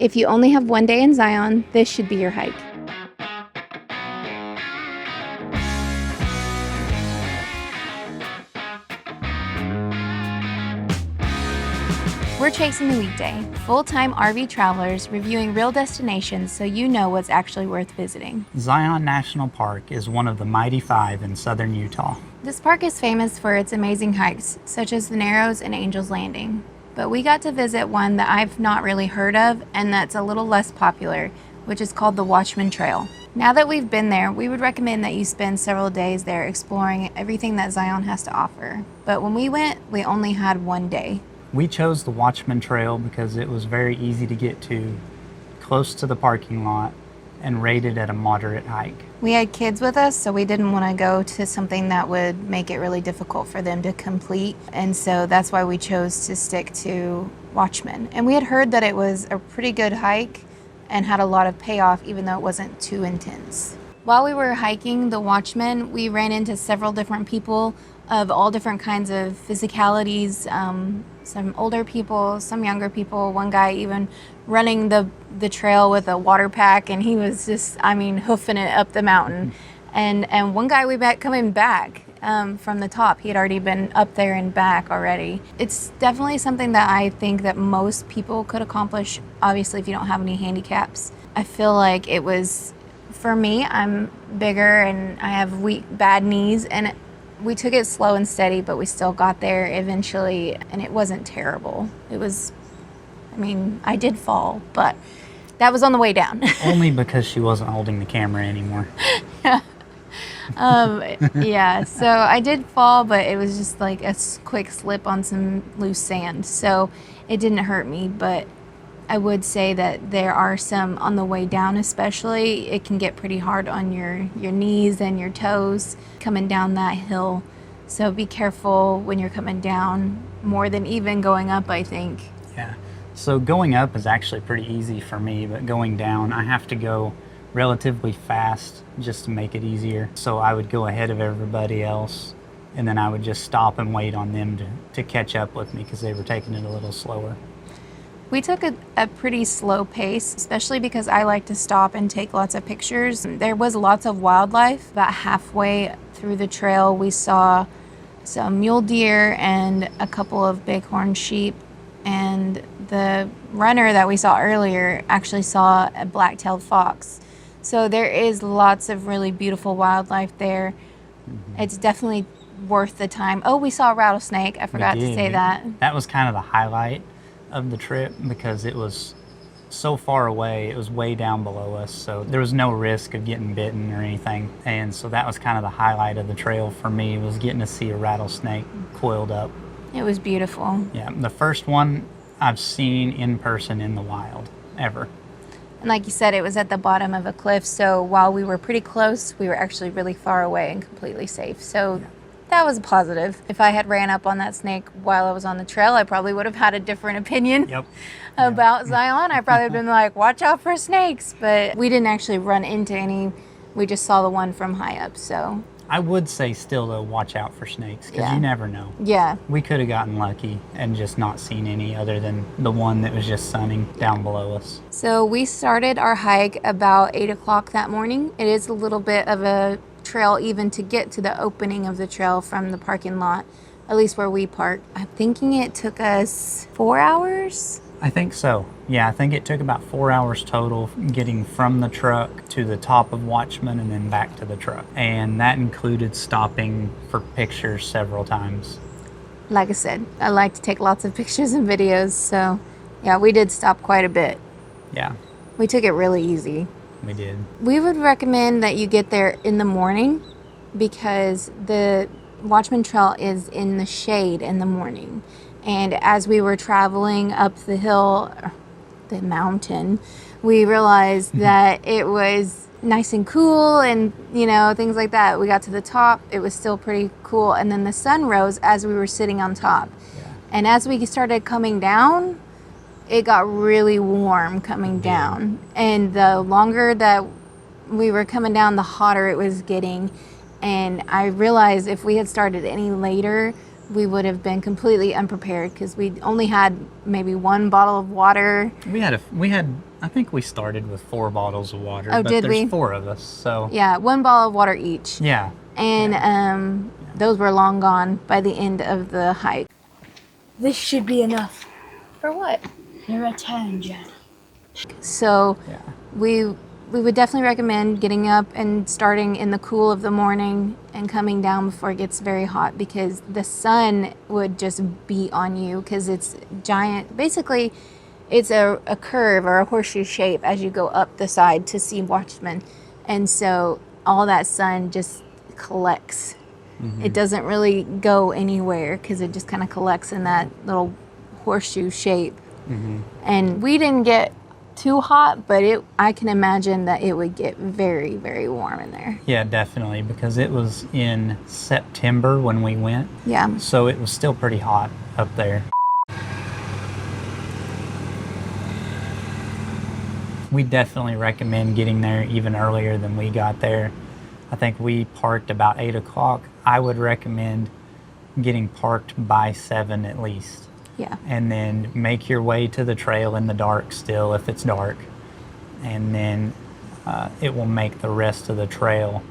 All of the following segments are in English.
If you only have one day in Zion, this should be your hike. We're chasing the weekday, full-time RV travelers reviewing real destinations so you know what's actually worth visiting. Zion National Park is one of the Mighty Five in southern Utah. This park is famous for its amazing hikes, such as the Narrows and Angel's Landing. But we got to visit one that I've not really heard of and that's a little less popular, which is called the Watchman Trail. Now that we've been there, we would recommend that you spend several days there exploring everything that Zion has to offer. But when we went, we only had one day. We chose the Watchman Trail because it was very easy to get to, close to the parking lot, and rated at a moderate hike. We had kids with us, so we didn't want to go to something that would make it really difficult for them to complete. And so that's why we chose to stick to Watchman. And we had heard that it was a pretty good hike and had a lot of payoff, even though it wasn't too intense. While we were hiking the Watchman, we ran into several different people of all different kinds of physicalities, some older people, some younger people, one guy even running the trail with a water pack, and he was just, hoofing it up the mountain. And one guy we met coming back from the top. He had already been up there and back already. It's definitely something that I think that most people could accomplish, obviously if you don't have any handicaps. I feel like it was, for me, I'm bigger and I have bad knees, and we took it slow and steady, but we still got there eventually, and it wasn't terrible. It was, I did fall, but that was on the way down. Only because she wasn't holding the camera anymore. Yeah, so I did fall, but it was just like a quick slip on some loose sand, so it didn't hurt me. But I would say that there are some, on the way down especially, it can get pretty hard on your knees and your toes coming down that hill. So be careful when you're coming down, more than even going up, I think. Yeah, so going up is actually pretty easy for me, but going down, I have to go relatively fast just to make it easier. So I would go ahead of everybody else, and then I would just stop and wait on them to catch up with me because they were taking it a little slower. We took a pretty slow pace, especially because I like to stop and take lots of pictures. There was lots of wildlife. About halfway through the trail, we saw some mule deer and a couple of bighorn sheep. And the runner that we saw earlier actually saw a black-tailed fox. So there is lots of really beautiful wildlife there. Mm-hmm. It's definitely worth the time. Oh, we saw a rattlesnake. I forgot to say that. That was kind of the highlight of the trip because it was so far away. It was way down below us, so there was no risk of getting bitten or anything. And so that was kind of the highlight of the trail for me, was getting to see a rattlesnake coiled up. It was beautiful. Yeah, the first one I've seen in person in the wild ever. And like you said, it was at the bottom of a cliff, so while we were pretty close, we were actually really far away and completely safe. So that was a positive. If I had ran up on that snake while I was on the trail, I probably would have had a different opinion about Zion. I probably would have been like, watch out for snakes. But we didn't actually run into any. We just saw the one from high up, so. I would say still, though, watch out for snakes, because you never know. Yeah. We could have gotten lucky and just not seen any other than the one that was just sunning down below us. So we started our hike about 8 o'clock that morning. It is a little bit of a trail even to get to the opening of the trail from the parking lot, at least where we parked. I'm thinking it took us 4 hours. I think so. Yeah, I think it took about 4 hours total getting from the truck to the top of Watchman and then back to the truck. And that included stopping for pictures several times. Like I said, I like to take lots of pictures and videos, so yeah, we did stop quite a bit. Yeah. We took it really easy. We did. We would recommend that you get there in the morning because the Watchman Trail is in the shade in the morning. And as we were traveling up the hill, the mountain, we realized that it was nice and cool and, things like that. We got to the top, it was still pretty cool. And then the sun rose as we were sitting on top. Yeah. And as we started coming down, it got really warm coming down. And the longer that we were coming down, the hotter it was getting. And I realized if we had started any later, we would have been completely unprepared because we only had maybe one bottle of water. We had I think we started with 4 bottles of water. Oh, but did there's we? 4 of us, so Yeah, one bottle of water each. yeah. And those were long gone by the end of the hike. This should be enough. For what? Your return journey. So Yeah. we would definitely recommend getting up and starting in the cool of the morning and coming down before it gets very hot, because the sun would just beat on you because it's giant. Basically, it's a curve or a horseshoe shape as you go up the side to see Watchman. And so all that sun just collects. It doesn't really go anywhere because it just kind of collects in that little horseshoe shape. And we didn't get too hot, but I can imagine that it would get very, very warm in there. Yeah, definitely, because it was in September when we went, Yeah. so it was still pretty hot up there. We definitely recommend getting there even earlier than we got there. I think we parked about 8 o'clock. I would recommend getting parked by 7 at least. Yeah. And then make your way to the trail in the dark still if it's dark. And then it will make the rest of the trail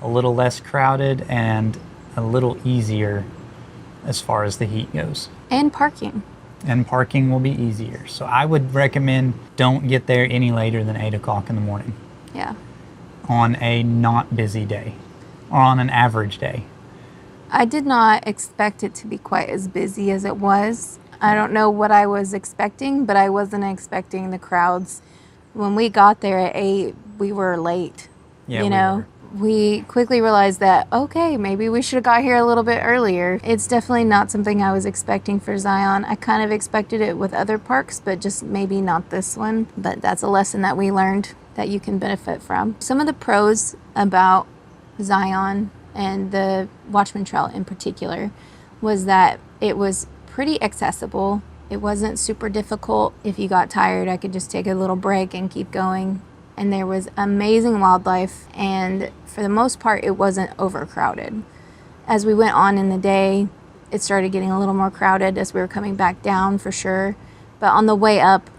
a little less crowded and a little easier as far as the heat goes. And parking. And parking will be easier. So I would recommend don't get there any later than 8 o'clock in the morning Yeah. on a not busy day or on an average day. I did not expect it to be quite as busy as it was. I don't know what I was expecting, but I wasn't expecting the crowds. When we got there at 8, we were late. Yeah, you know, we quickly realized that, okay, maybe we should have got here a little bit earlier. It's definitely not something I was expecting for Zion. I kind of expected it with other parks, but just maybe not this one. But that's a lesson that we learned that you can benefit from. Some of the pros about Zion and the Watchman Trail in particular was that it was pretty accessible. It wasn't super difficult. If you got tired, I could just take a little break and keep going. And there was amazing wildlife, and for the most part, it wasn't overcrowded. As we went on in the day, it started getting a little more crowded as we were coming back down for sure. But on the way up,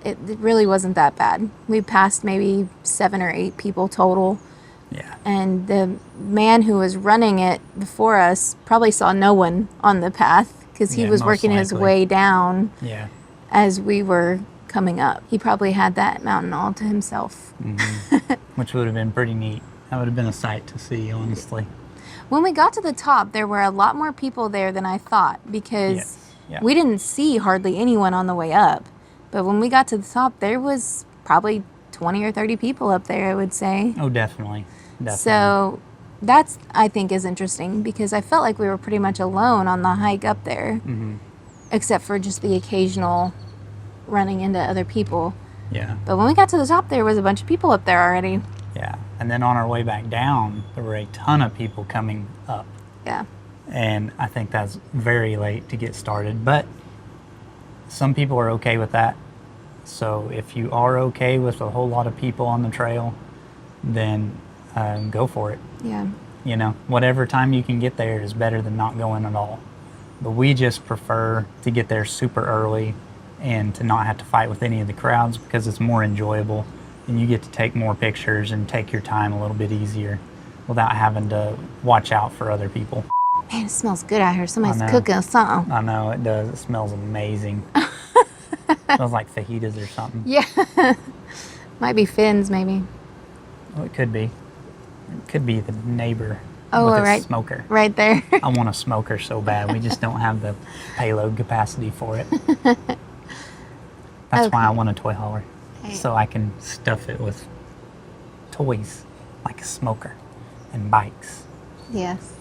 it really wasn't that bad. We passed maybe 7 or 8 people total. Yeah. And the man who was running it before us probably saw no one on the path because he Yeah, was most working his likely. way down Yeah. as we were coming up. He probably had that mountain all to himself. Which would have been pretty neat. That would have been a sight to see, honestly. When we got to the top, there were a lot more people there than I thought because Yes. Yeah. we didn't see hardly anyone on the way up. But when we got to the top, there was probably 20 or 30 people up there, I would say. Oh, definitely. Definitely. So that's, I think, is interesting because I felt like we were pretty much alone on the hike up there, except for just the occasional running into other people. Yeah. But when we got to the top, there was a bunch of people up there already. Yeah. And then on our way back down, there were a ton of people coming up. Yeah. And I think that's very late to get started. But some people are okay with that. So if you are okay with a whole lot of people on the trail, then go for it. Yeah. You know, whatever time you can get there is better than not going at all. But we just prefer to get there super early and to not have to fight with any of the crowds because it's more enjoyable and you get to take more pictures and take your time a little bit easier without having to watch out for other people. Man, it smells good out here. Somebody's I know. cooking something. I know it does. It smells amazing. Smells like fajitas or something. Yeah. Might be fins, maybe. Well, it could be. It could be the neighbor Oh, with right. a smoker. Right there. I want a smoker so bad. We just don't have the payload capacity for it. That's why I want a toy hauler. So I can stuff it with toys like a smoker and bikes Yes.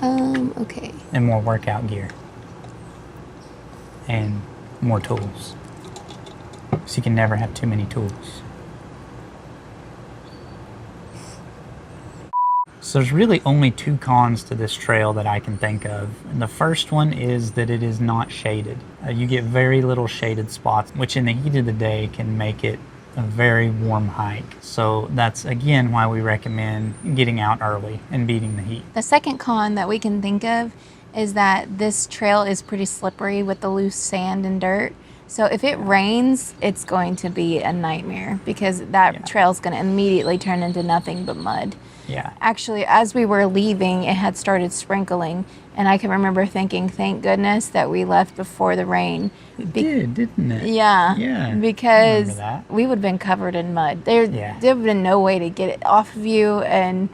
Okay. and more workout gear and more tools. So you can never have too many tools. So there's really only 2 cons to this trail that I can think of. And the first one is that it is not shaded. You get very little shaded spots, which in the heat of the day can make it a very warm hike. So that's again why we recommend getting out early and beating the heat. The second con that we can think of is that this trail is pretty slippery with the loose sand and dirt. So if it rains, it's going to be a nightmare because that trail is going to immediately turn into nothing but mud. Yeah. Actually, as we were leaving, it had started sprinkling, and I can remember thinking, thank goodness that we left before the rain. It did, didn't it? Yeah. Yeah. Because I remember that. we would have been covered in mud. There would Yeah. have been no way to get it off of you, and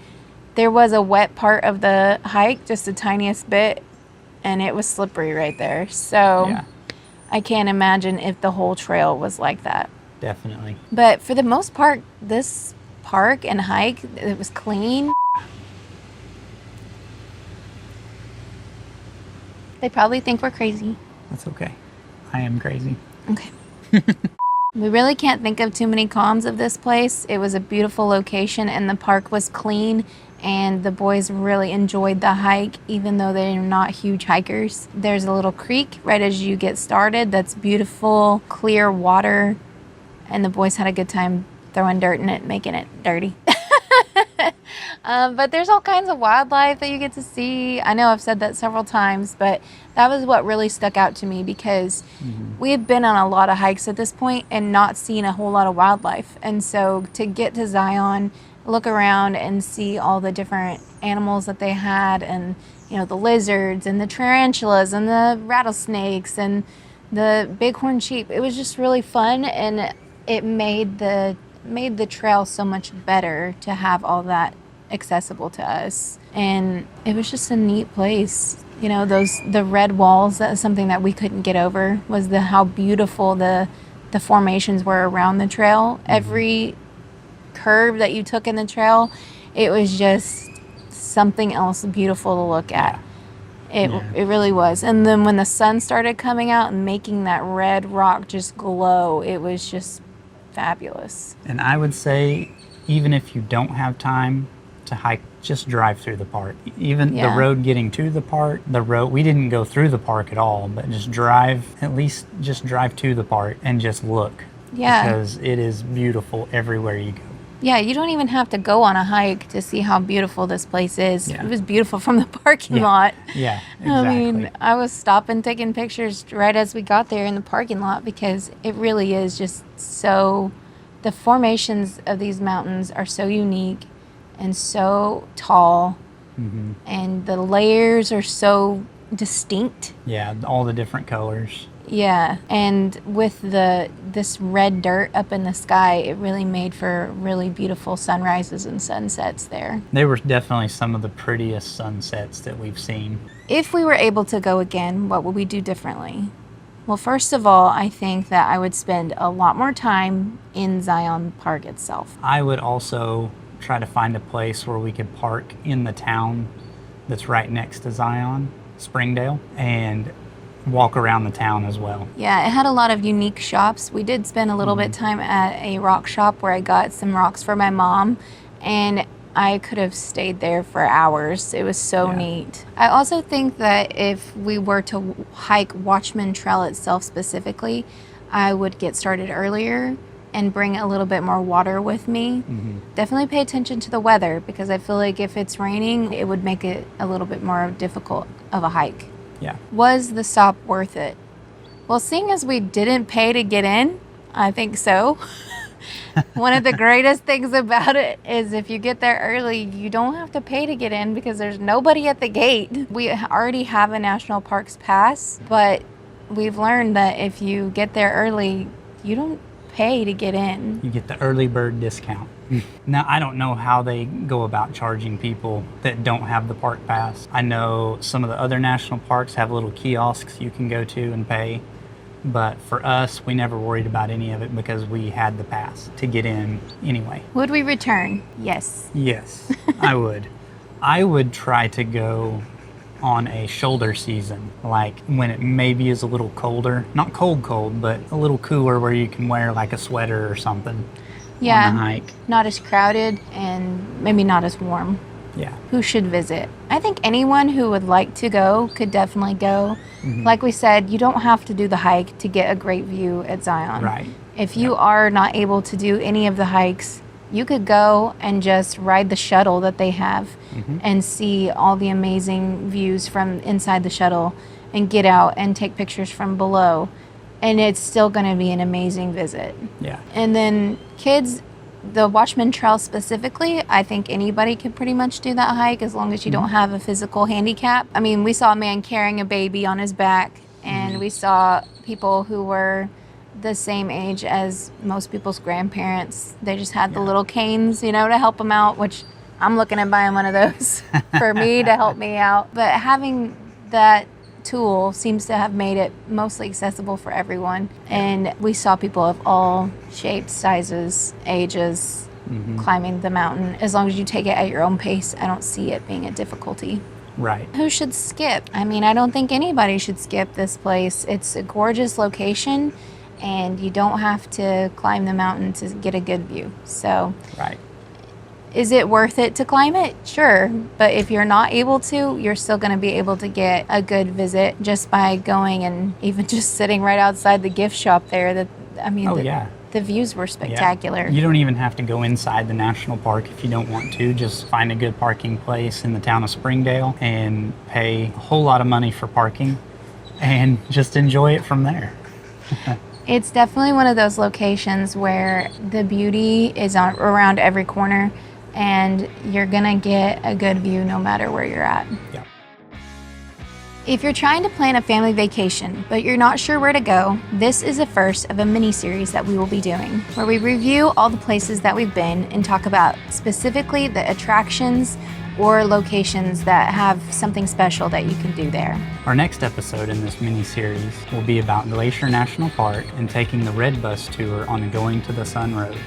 there was a wet part of the hike, just the tiniest bit, and it was slippery right there. So Yeah, I can't imagine if the whole trail was like that. definitely. But for the most part, this park and hike, it was clean. They probably think we're crazy. That's okay. I am crazy. Okay. We really can't think of too many cons of this place. It was a beautiful location and the park was clean, and the boys really enjoyed the hike even though they're not huge hikers. There's a little creek right as you get started that's beautiful, clear water, and the boys had a good time throwing dirt in it, making it dirty. But there's all kinds of wildlife that you get to see. I know I've said that several times, but that was what really stuck out to me because we had been on a lot of hikes at this point and not seen a whole lot of wildlife. And so to get to Zion, look around and see all the different animals that they had, and you know, the lizards and the tarantulas and the rattlesnakes and the bighorn sheep, it was just really fun, and it made the trail so much better to have all that accessible to us. And it was just a neat place. You know, the red walls, that's something that we couldn't get over, was how beautiful the formations were around the trail. Every curve that you took in the trail, it was just something else beautiful to look at. It really was. And then when the sun started coming out and making that red rock just glow, it was just fabulous. And I would say, even if you don't have time to hike, just drive through the park. Even the road getting to the park, we didn't go through the park at all, but just drive to the park and just look. Yeah. Because it is beautiful everywhere you go. Yeah, you don't even have to go on a hike to see how beautiful this place is. Yeah. It was beautiful from the parking lot. Yeah, exactly. I mean, I was stopping, taking pictures right as we got there in the parking lot because it really is just so, the formations of these mountains are so unique and so tall, and the layers are so distinct. Yeah, all the different colors. Yeah, and with this red dirt up in the sky, it really made for really beautiful sunrises and sunsets there. They were definitely some of the prettiest sunsets that we've seen. If we were able to go again, what would we do differently? Well, first of all, I think that I would spend a lot more time in Zion Park itself. I would also try to find a place where we could park in the town that's right next to Zion, Springdale, and walk around the town as well. Yeah, it had a lot of unique shops. We did spend a little bit of time at a rock shop where I got some rocks for my mom, and I could have stayed there for hours. It was so neat. I also think that if we were to hike Watchman Trail itself specifically, I would get started earlier and bring a little bit more water with me. Definitely pay attention to the weather, because I feel like if it's raining, it would make it a little bit more difficult of a hike. Yeah. Was the stop worth it? Well, seeing as we didn't pay to get in, I think so. One of the greatest things about it is if you get there early, you don't have to pay to get in because there's nobody at the gate. We already have a National Parks pass, but we've learned that if you get there early, you don't pay to get in. You get the early bird discount. Now, I don't know how they go about charging people that don't have the park pass. I know some of the other national parks have little kiosks you can go to and pay. But for us, we never worried about any of it because we had the pass to get in anyway. Would we return? Yes. Yes, I would. I would try to go on a shoulder season, like when it maybe is a little colder. Not cold, but a little cooler where you can wear like a sweater or something on the hike. Not as crowded and maybe not as warm. Yeah. Who should visit? I think anyone who would like to go could definitely go. Like we said, you don't have to do the hike to get a great view at Zion. Right. If you are not able to do any of the hikes, You could go and just ride the shuttle that they have and see all the amazing views from inside the shuttle and get out and take pictures from below. And it's still going to be an amazing visit. Yeah. And then kids, the Watchman Trail specifically, I think anybody could pretty much do that hike as long as you don't have a physical handicap. I mean, we saw a man carrying a baby on his back, and we saw people who were the same age as most people's grandparents. They just had the little canes, to help them out, which I'm looking at buying one of those for me to help me out. But having that tool seems to have made it mostly accessible for everyone. And we saw people of all shapes, sizes, ages climbing the mountain. As long as you take it at your own pace, I don't see it being a difficulty. Right. Who should skip? I mean, I don't think anybody should skip this place. It's a gorgeous location, and you don't have to climb the mountain to get a good view. So, Right. is it worth it to climb it? Sure. But if you're not able to, you're still going to be able to get a good visit just by going and even just sitting right outside the gift shop there. The views were spectacular. Yeah. You don't even have to go inside the national park if you don't want to. Just find a good parking place in the town of Springdale and pay a whole lot of money for parking and just enjoy it from there. It's definitely one of those locations where the beauty is around every corner, and you're gonna get a good view no matter where you're at. Yeah. If you're trying to plan a family vacation, but you're not sure where to go, this is the first of a mini-series that we will be doing, where we review all the places that we've been and talk about specifically the attractions or locations that have something special that you can do there. Our next episode in this mini-series will be about Glacier National Park and taking the Red Bus tour on the Going to the Sun Road.